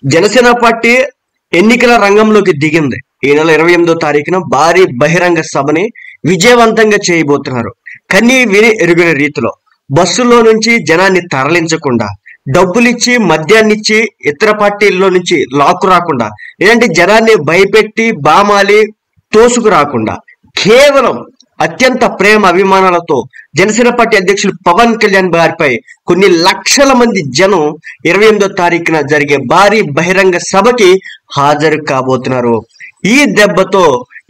Janasena party ఎన్నికల రంగంలోకి దిగింది. ఈ నెల 28వ తారీఖున భారీ బహిరంగ సభని విజయవంతంగా చేయబోతున్నారు. కన్నీ విని ఎరుగిన రీతిలో బస్సులో నుంచి జనాన్ని తరలించకుండా, డబ్బులిచ్చి మద్యాన్నిచ్చి ఇతర పార్టీల్లో నుంచి లాక్కు రాకుండా, లేదంటే జనాన్ని భయపెట్టి బామాలి తోసుకురాకుండా కేవలం అత్యంత ప్రేమ అభిమానాలతో జనసేన పార్టీ అధ్యక్షులు పవన్ కళ్యాణ్ గారిపై కొన్ని లక్షల మంది జనం 28వ తారీఖున జరిగే భారీ బహిరంగ సభకి హాజరు కాబోతున్నారు. ఈ దెబ్బతో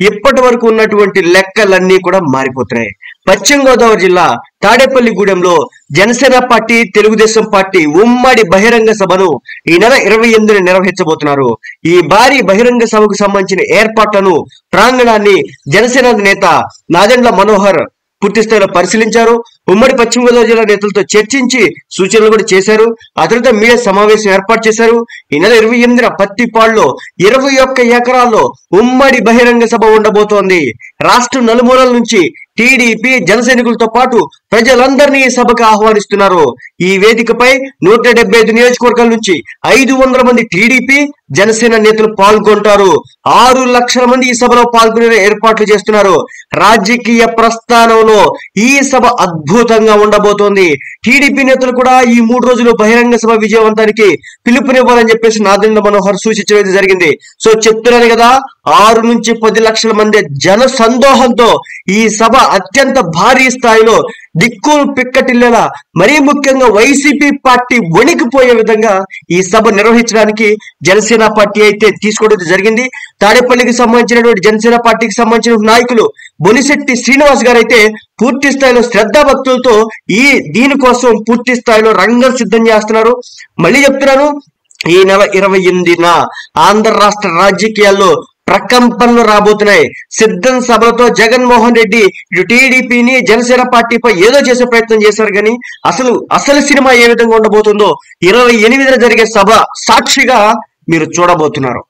ఇప్పటి వరకు ఉన్నటువంటి లెక్కలన్నీ కూడా మారిపోతున్నాయి. పశ్చిమ గోదావరి జిల్లా తాడేపల్లిగూడెంలో జనసేన పార్టీ, తెలుగుదేశం పార్టీ ఉమ్మడి బహిరంగ సభను ఈ నెల 28న నిర్వహించబోతున్నారు. ఈ భారీ బహిరంగ సభకు సంబంధించిన ఏర్పాట్లను, ప్రాంగణాన్ని జనసేన నేత నాదెండ్ల మనోహర్ పూర్తి స్థాయిలో పరిశీలించారు. ఉమ్మడి పశ్చిమ గోదావరి జిల్లా నేతలతో చర్చించి సూచనలు కూడా చేశారు. ఆ తర్వాత మీడియా సమావేశం ఏర్పాటు చేశారు. ఈ నెల 28న పత్తిపాడులో 21 ఎకరాల్లో ఉమ్మడి బహిరంగ సభ ఉండబోతోంది. రాష్ట్రం నలుమూలల నుంచి టీడీపీ, జనసైనికులతో పాటు ప్రజలందరినీ ఈ సభకు ఆహ్వానిస్తున్నారు. ఈ వేదికపై 175 నియోజకవర్గాల నుంచి 500 మంది టీడీపీ, జనసేన నేతలు పాల్గొంటారు. 6 లక్షల మంది ఈ సభలో పాల్గొనే ఏర్పాట్లు చేస్తున్నారు. రాజకీయ ప్రస్థానంలో ఈ సభ అద్భుతంగా ఉండబోతోంది. టీడీపీ నేతలు కూడా ఈ 3 రోజులు బహిరంగ సభ విజయవంతానికి పిలుపునివ్వాలని చెప్పేసి నాదెండ్ల మనోహర్ సూచించడం జరిగింది. సో చెప్తున్నాను కదా, 6 నుంచి 10 లక్షల మంది జన సందోహంతో ఈ సభ అత్యంత భారీ స్థాయిలో దిక్కులు పిక్కటిల్లేలా, మరీ ముఖ్యంగా వైసీపీ పార్టీ వణికిపోయే విధంగా ఈ సభ నిర్వహించడానికి జనసేన పార్టీ అయితే తీసుకోవడం జరిగింది. తాడేపల్లికి సంబంధించినటువంటి జనసేన పార్టీకి సంబంధించిన నాయకులు బొలిశెట్టి శ్రీనివాస్ గారు అయితే పూర్తి స్థాయిలో శ్రద్ధాభక్తులతో దీనికోసం పూర్తి స్థాయిలో రంగం సిద్ధం చేస్తున్నారు. మళ్ళీ చెప్తున్నాను, ఈ నెల 28న ఆంధ్ర రాష్ట్ర రాజకీయాల్లో ప్రకంపనలు రాబోతున్నాయి. సిద్ధం సభలతో జగన్మోహన్ రెడ్డి ఇటు టీడీపీని, జనసేన పార్టీపై ఏదో చేసే ప్రయత్నం చేశారు. కానీ అసలు సినిమా ఏ విధంగా ఉండబోతుందో 28న జరిగే సభ సాక్షిగా మీరు చూడబోతున్నారు.